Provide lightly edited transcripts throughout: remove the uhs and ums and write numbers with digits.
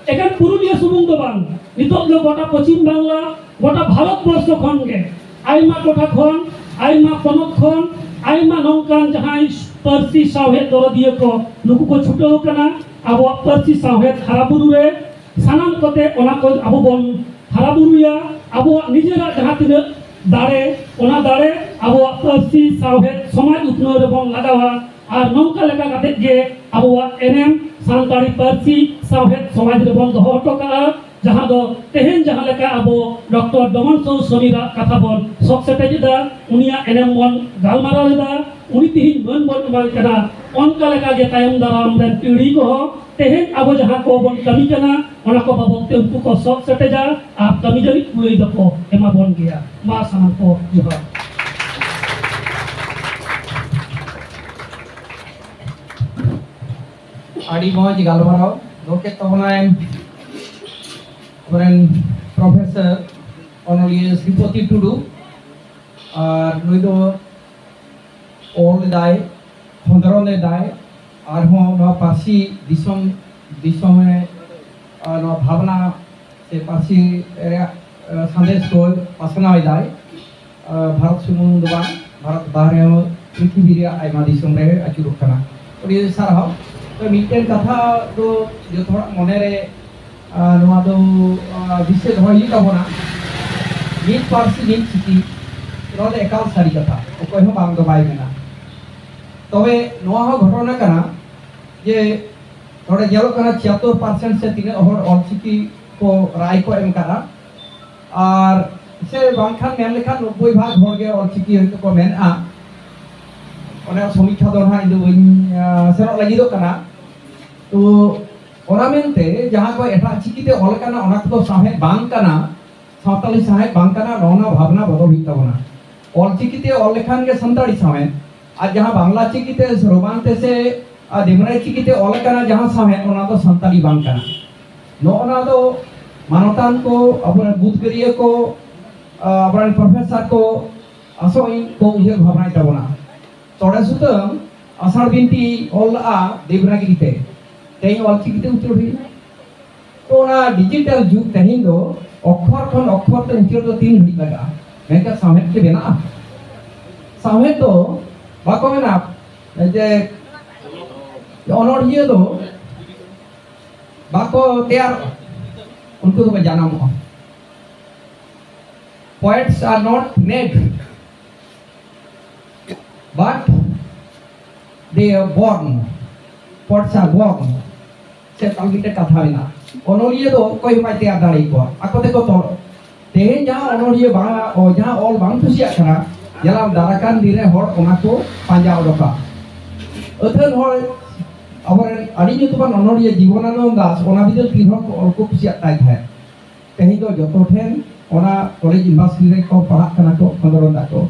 एखान पुरुलिया सुमुंग दो बांग नितोग दो गोटा पश्चिम बांग्ला गोटा भारतवर्ष खन गे आयमा टोठा खन आयमा पनत खन आयमा नौकान जहां पार्सी सावहेद दरदिया को नुकु को छुटाव कना आबो पार्सी सावहेद हाराबुरु रे सानाम कोते ओना को आबो बन हाराबुरुया आबो निजेरा जहां तिना दाड़े ओना दाड़े आबो पार्सी सावहेद समाज उतनो रे बन लगावा और नौका लेका काते गे आबो एनएम सानताड़ी पार्सी सावहेद समाज रे बन दोहो टोका जहां दो तेहेन जहां लेका आबो डॉक्टर डमन सौ समीरा कथा बन सब सेटेजदा उनिया एनएम बन गालमारावदा उनी तिहिन मन बन माल कना ओनका लेका गे तायम दाराम रेन पीढ़ी को तेहेन आबो जहां को बन कमी कना ओना को बाबते उनको को सब सेटेजा आप कमी जरी कुई दको एमा बन गया मा सामान को जोहार आड़ी मौज गालमाराव गोके तबनाय अपरेन प्रोफेसर ऑनलिए श्रीपति टुडू और नुई दो ओल दाय खंदरने दाय और हो पार्सी दिसम दिसम में भावना से पार्सी संदेश को पासना दाय भारत सुमुंग दो बांग भारत बाहरे पृथ्वी रे आयमा दिसम रे आचुरुक कना ओडी सारा तो मिटेन कथा तो जो थोड़ा मने रे नवा तो विशेष होई तबना नीट पार्सी नीट चिकी रोद एकाल सारी कथा ओकय हो बांग दो बाय मेना तबे नवा हो घटना कना जे थोड़े जेलो कना 76% से तीन और ऑलचिकी को राय को एम करा और से बांखान मेन लेखा 90% होर गे ऑलचिकी होय को मेन आ ओने समीक्षा दो ना इंदो सेरो लगी दो कना तो ओना मेनते जहां को एटा चिकीते ऑल कना ओना को साहे बांग कना सावताली साहे बांग कना नोना भावना बदल हुई तबना ऑल चिकीते ऑल लेखान के संताड़ी साहे आज जहां बांग्ला चिकीते रोमानते से देमराई चिकीते ऑल कना जहां साहे ओना तो संताड़ी बांग कना नोना तो मानवतान को अपन बुद्धगरिया को अपन प्रोफेसर को असोई को उजर भावना तबना तोड़े सुतम आषाढ़ बिनती ऑल आ देवनागरीते तेई ऑल चिकीते उतर हुई तो ना डिजिटल जुग तेहिं दो अक्षर खन अक्षर ते उतर दो 3 घड़ी लगा मेका सामेत के बेना सामेत तो बाको मेना जे ऑनोडियो दो बाको तैयार उनको तो जाना मो poets are not made but they are born poets are born से कलगिटे कथा बिना ओनोलिए दो कोई माय तैयार दाड़ी को आको देखो तो तेहेन जहां ओनोलिए बा ओ जहां ऑल बांग खुशिया कना जला दाराकान दिरे होर ओना को पांजा ओडका अथन होर अबरे आडी जुतुबान ओनोलिए जीवनानंद दास ओना बिदल तीन होर को ऑल को खुशिया ताई है तेही दो जतो ठेन ओना कॉलेज यूनिवर्सिटी रे को पढ़ा कना को खंदरन दा को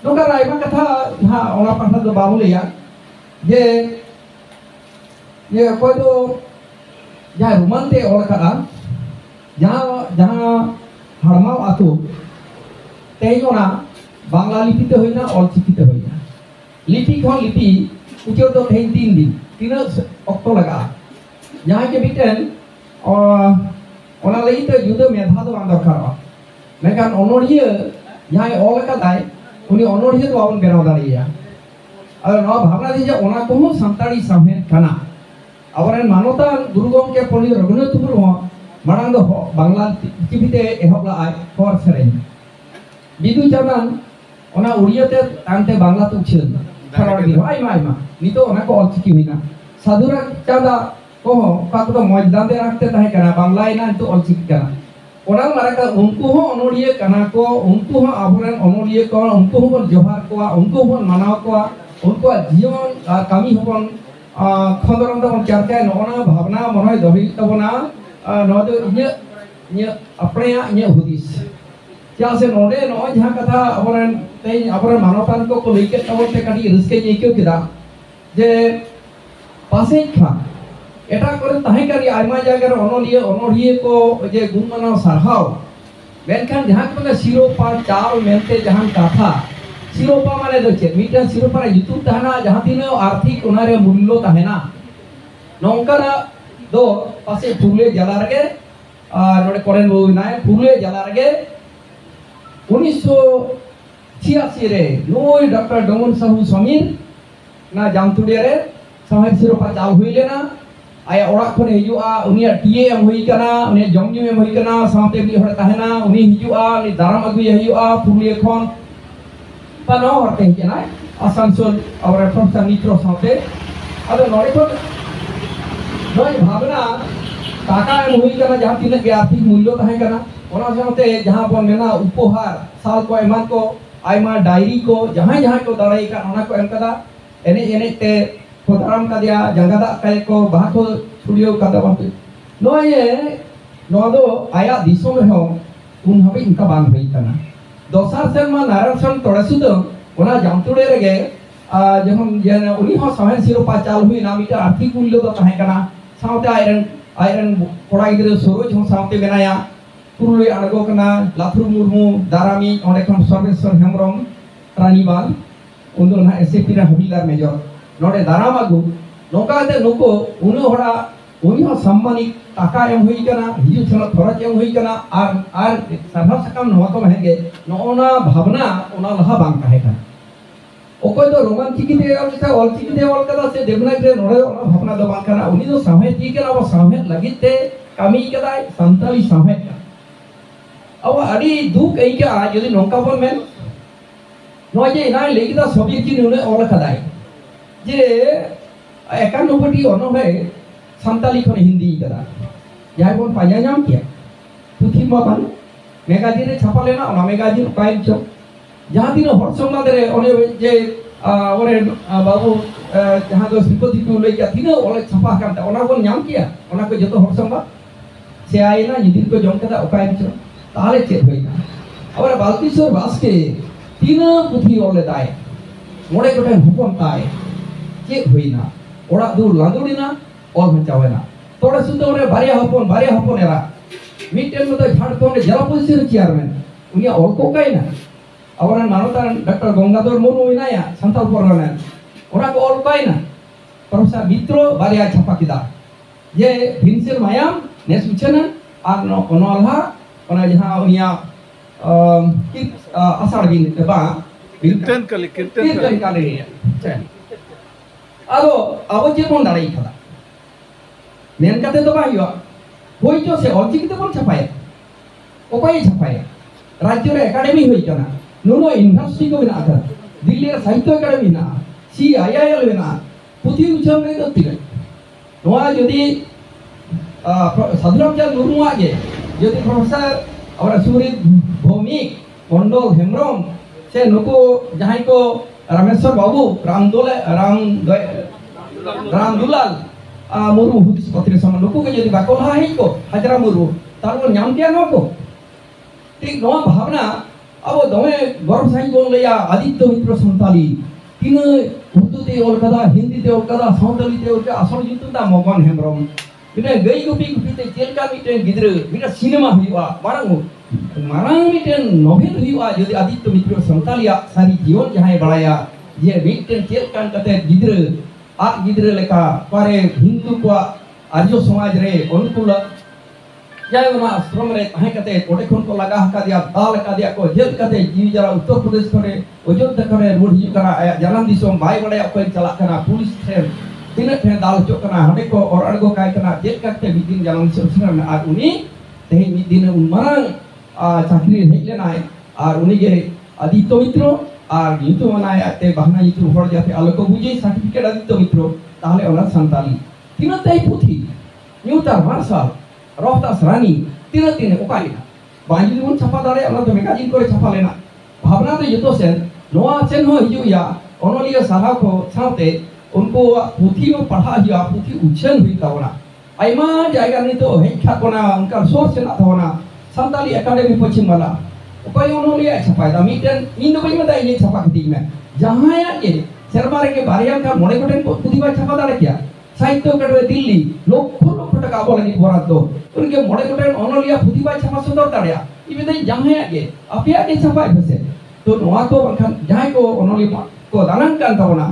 नोका रायमा कथा हा ओना पाठा दो बाबुलिया जे ये कोई तो जहाँ रुमानते और करा जहाँ जहाँ हड़माव आतो तेजना बांग्ला लिपि ते होइना और चिकी ते होइना लिपि खन लिपि उचर तो तेन 3 दिन 3 अक्टो लगा जहाँ के बिटेन और ओना लई ते जुदो मेधा दो आंदर करा मेकान ओनोडिया जहाँ ऑल का दाय उनी ओनोडिया तो आवन बेनाव दाड़िया और नवा भावना दी जे ओना को संताड़ी सामने कना अवरन मानवता गुरुगम के पंडित रघुनाथ मुर्मू मांग बांग्ला टीवीते एहबला आय हर सेरेन बिदु चांदान ओना उड़ियाते तांते बांग्ला तो उछल खरड़ दी आयमा आयमा नितो ओना को ऑलचिकी हुइना साधुरा चांदा को का तो मजदाते रखते ताहे कना बांग्ला इना तो ऑलचिकी कना ओना मारका उनको हो ओनोडिया कना को उनको हो अवरन ओनोडिया को उनको हो बन जोहार को उनको हो मानाव को उनको जीवन कामी होबन खंदरन तबन चर्चा नोना भावना मनय दहि तबना न दो इnye अपने इnye हुदिस क्या से नोडे नो जहां कथा अबरन तेई अबरन मानवतान को लइके तबते काटी रिस्के जेक्यो किदा जे पासे खा एटा करे ताहे करी आयमा जागर ओनोलिए को जे गुणमानव सारहाव मेनखान जहां को सिरोपा चाल मेनते जहां कथा सिरोपा माने दो चे मीटा सिरोपा रे युतुम तहना जहां तीनो आर्थिक उनारे मूल्य तहना नोंकारा दो पासे पुरुलिया जिला रे नोडे करेन बाबू नाय पुरुलिया जिला रे 1986 रे नोई डॉक्टर डोमन साहू समीर ना जामतुड़िया रे साहेब सिरोपा चाल हुई लेना आया ओड़ा खन हिजुआ उनिया टीए एम हुई कना उनिया जमजू एम हुई कना साथे भी हड़ तहना उनी हिजुआ नि दाराम अगुई हिजुआ पुरुलिया खन पानो हरते हिजना आसानसोल और प्रोफेसर मित्रो साथे अदो नोडे खन नोई भावना टाका एम हुई कना जहां तिना के आर्थिक मूल्य तहे कना ओना साथे जहां बन मेना उपहार साल को एमान को आयमा डायरी को जहां जहां को दाड़ाई का ओना को एम कदा एने एने ते को दाराम का दिया जंगादा काय को बाहा को छुड़ियो कदा बात नोये नोदो आया दिसों में हो उन हबे इनका बांग हुई कना दोसार सेरमा नारायण तोड़सुद ओना जामतुड़े रेगे जहन जेन उनी हो सहेन सिरोपा चाल हुई ना मिटा आर्थिक मूल्य दो तहे कना सावते आयरन कोड़ा गिद्रा सरोज हो सावते बेनाया पुरुली अड़गो कना लाथुर मुर्मू दारामी ओंडे खन सर्वेश्वर हेमरम रानीबाल उन्दो ना एसएपी रा हबिलदार मेजर नोडे दाराम आगु नोकाते नुको उनु होड़ा उनी हो सम्मानित टाका एम हुई कना हिजु छन खरच एम हुई कना आर साभा सकाम नवा को हेगे नोना भावना ओना लहा बांग काहे कना ओकोय दो रोमान चिकिते ऑल चिकिते ऑल कदा से देवनागरी रे नोडे ओना भावना दो बांग कना उनी दो साहे ती कना वो साहे लगिते कामी कदाय संताली साहे अब अड़ी दुख एका यदि नोका बन मेन नोजे ना लेगिदा सोवियत की नुने ऑल कदाय जे 91 अनोहे सान्ताली खन हिंदी कदा जहां बन पाया नाम किया पुथी मापन मेगाजिन रे छापा लेना ओना मेगाजिन काइन चो जहां दिन हर संवाद रे ओने जे ओरे बाबू जहां दो सिपति को ले के दिन ओले छापा कान ओना बन नाम किया ओना को जतो हर संवाद से आइना निदिन को जम कदा ओकाइन चो ताले चेत होइना और बाल्तीश्वर बास्के तीन पुथी ओले दाय मोड़े गोटे हुपन ताय चेत होइना ओड़ा दू लांदुड़ीना और बचावेना तोड़े सुते ओरे बारिया हपन एरा मिटेन मतो झारखंड जिला परिषद चेयरमैन उनिया ऑल को काइना अवरन मानवता डॉक्टर गंगाधर मुर्मू विनाया संताल परगना ओरा को ऑल काइना प्रोफेसर मित्रो बारिया छापा किदा जे भिनसेर मायाम नेस उचना आर नो ओनलहा ओना जहां उनिया आषाढ़ बिन बा कीर्तन कली आदो अब जे बन दाड़ाई खदा मेन कते तो बा हुआ होई चो से ऑलचिकिते बन छापाया ओपाई छापाया राज्य रे एकेडमी होई कना नुनो यूनिवर्सिटी को बिना था दिल्ली रे साहित्य एकेडमी ना CIIL बिना पुथी उछम रे दत्ती नोआ यदि साधुरामचंद्र मुर्मू आगे यदि प्रोफेसर और सुरित भौमिक मंडल हेमरम से नुको जहां को रामेश्वर बाबू राम दुलाल मुर्मू हुदिस पत्रे सम नुको के यदि बाको लहा है को हजरा मुर्मू तार नाम किया नो को ठीक नो भावना अब दमे गौरव साई बोल लिया आदित्य मित्र संताली तीन उर्दू ते और कदा हिंदी ते और कदा संताली ते और असल जुतुदा मगन हेमरम इने गई गुपी ते जेलका मिटेन गिद्र मिटा सिनेमा हुआ मारांग मिटेन नोवेल हुआ यदि आदित्य मित्र संतालिया सारी जीवन जहां बड़ाया जे मिटेन जेलकान कते गिद्र आ गिद्र लेका पारे हिंदू को आर्य समाज रे अनुकूल जायना आश्रम रे तहे कते ओडे खन को लगा का दिया दाल का दिया को जेल कते जीव जरा उत्तर प्रदेश करे अयोध्या करे रोड हिजु करा जानम दिसोम भाई बड़े कोई चला कना पुलिस थे तीन थे दाल चो कना हडे को और अड़गो काय कना जेल कते बिदिन जानम दिसोम आ उनी ते मिदिन उनमारंग चाकरी हेज लेनाय और उनी गे आदित्य मित्र और नीतु मनाया ते बहना नीतु हर जाते आलो को बुझे सर्टिफिकेट आदित्य मित्र ताहले ओना संताली तीन तई पुथी न्यूतार मार्शल रोहतास रानी तीन उपायना बांजी मन छापा दाड़े ओना तो मेगाजिन करे छापा लेना भावना तो जतो सेन नोआ सेन हो हिजुया ओनलिया साहा को साथे उनको पुथी में पढ़ा हिया पुथी उछन हुई तावना आइमा जायगा नि तो हेखा कोना उनका सोर्स ना तावना संताली एकेडमी पश्चिम वाला ओकय ओनलिया छापा दा मिटेन इन दो बई में ये छापा कती में जहां या के सरबार के बारिया का मोड़े गोटेन को पुथी बा छापा दाड़े क्या साहित्य अकादमी दिल्ली लक्ष टाका आबो लगी बराद्दो उनके मोड़े गोटेन ओनलिया पुथी बा छापा सदर दाड़िया इबे दई जहां या के अपिया के छापा फसे तो नोआ को बखन जहां को ओनलिया को दानां कान तावना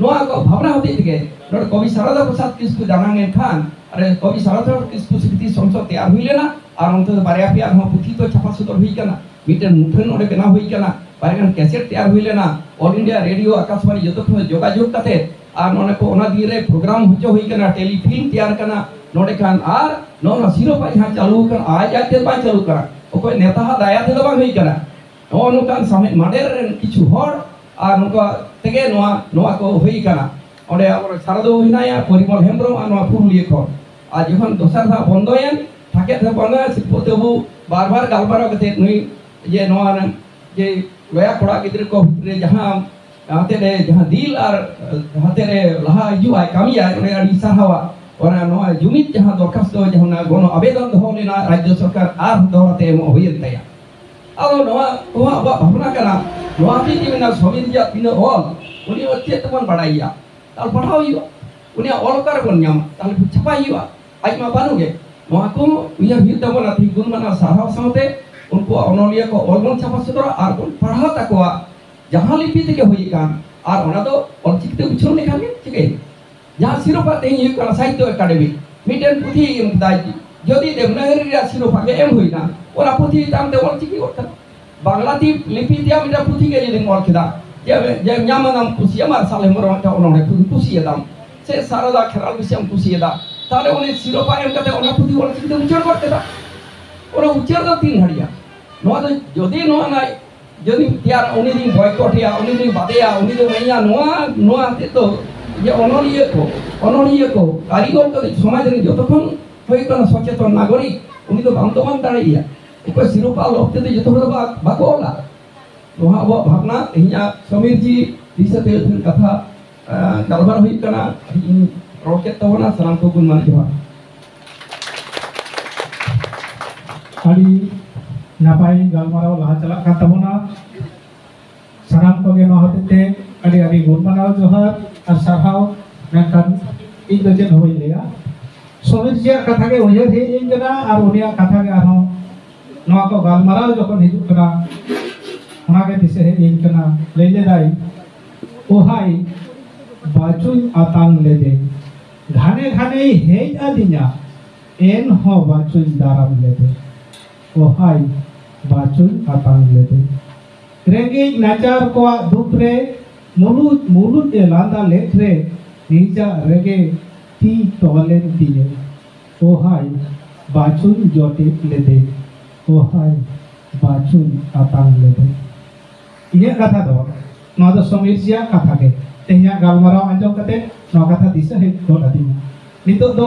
नोआ को भावना होती के नोड कवि शारदा प्रसाद किसको दानांगे खान अरे कवि सारथर किसको स्मृति संसद तैयार हुई लेना और उनते बारे पे हम पुथी तो छापा सदर हुई करना मीटर मुठन ओडे बना हुई करना बारे कैसेट तैयार हुई लेना ऑल इंडिया रेडियो आकाशवाणी जतो को जोगाजोग कते और नोने को ओना दिरे प्रोग्राम होचो हुई करना टेलीफिल्म तैयार करना नोडे खान और नोना सिरो पा जहां चालू कर आज आते बा चालू करा ओको नेता हा दाया ते बा हुई करना ओनो कान समय माडेर किछु हर और नुका तेगे नोआ को हुई करना ओडे आवर सारदो हिनाया परिमल हेम्ब्रम और नोआ पुरुलिया को आज जखन दोसर धा बंदोयन थाके थे बंदो सिपोतेबु बार-बार गालबारा कते नुई ये नोआ जे लया कोड़ा गिद्र को भितरे जहां हाते रे जहां दिल और हाते रे लहा हिजु आय कामी आय ओने आडी साहावा ओना नोआ जुमित जहां दरखास्त जहां गण आवेदन दो लेना राज्य सरकार आर दोरते एम होयन तया आलो नोआ ओहा बा भावना करा नोआ की जिना समिति जा पिन ऑल उनी ओचे तमन बडाइया ताल पढ़ाओ हियो उनी ऑल कर बन ᱧᱟᱢ ताल छपा हियो आज मा बानुगे नोआ को उया हियो तमन थी गुण मना साहाव सामते उनको अनोलिया को ऑलबन छपा सदरा और पढ़ाओ तकवा जहां लिपि तके हुई कान और ओना दो ऑलचिकते उछल लेखान के चिके जहां सिरोपा ते हियो कना साहित्य एकेडमी मिटेन पुथी एम दाई जदि देवनागरी रा सिरोपा के एम हुईना ओना पुथी तामते ऑलचिकी ओरता बांग्लाती लिपि दिया मिटा पुथी के जदि मोल खिदा जे ᱧᱟᱢᱟᱱᱟᱢ ᱠᱩᱥᱤᱭᱟ ᱢᱟᱨ ᱥᱟᱞᱮ ᱢᱚᱨᱚ ᱴᱟ ᱚᱱᱚᱲᱮ ᱠᱩᱥᱤᱭᱟᱫᱟᱢ ᱥᱮ ᱥᱟᱨᱟᱫᱟ ᱠᱷᱮᱨᱟᱞ ᱵᱤᱥᱭᱟᱢ ᱠᱩᱥᱤᱭᱟᱫᱟ तारे उन्हें सिरोपा एम कते ओना पुथी ओल चिकते उच्चार करते दा ओना उच्चार दा तीन हड़िया नोआ दो जदि नोआ ना जदि त्यार उन्हें दिन बॉयकॉट या उन्हें दिन बादेया उन्हें दिन मैया नोआ ते तो ये अनोलिया को कारीगर को समाज रे जतखन होई कना सचेतन नागरिक उन्हें तो बांतोमान दाड़िया एको सिरोपा लोकते तो जतो हर बाको ओला नोआ अब भावना हिया समीर जी दिसते फिर कथा गलबार हुई कना रोकेट तवना सलाम को गुण मान जोहार अड़ी नापाई गलमाराव लहा चला का तबना साराम को गे नहते अड़ी अड़ी गुण मानाव जोहार और साहाव नखान इन दजन होई लेया समीर जी कथा के उयहर हे इन जना और उनिया कथा के आरो नवा को गलमाराव जखन हिजु कना ओना के दिसे हे इन कना लेले दाई ओहाई बाचुन आतांग लेदे घाने घाने हेज आदिना एन हो बाचुन दाराम लेदे ओहाई बाचुन आतांग लेदे रेंगेज नाचार को दुख रे मुलुद ए लांदा लेख रे निजा रेगे ती टोलेन दिए ओहाई बाचुन जोटे लेदे ओहाई बाचुन आतांग लेदे इने कथा दो नोदो समीर जिया कथा के तेया गालमाराव आंजो कते नो कथा दिसे हे को आदि नितो दो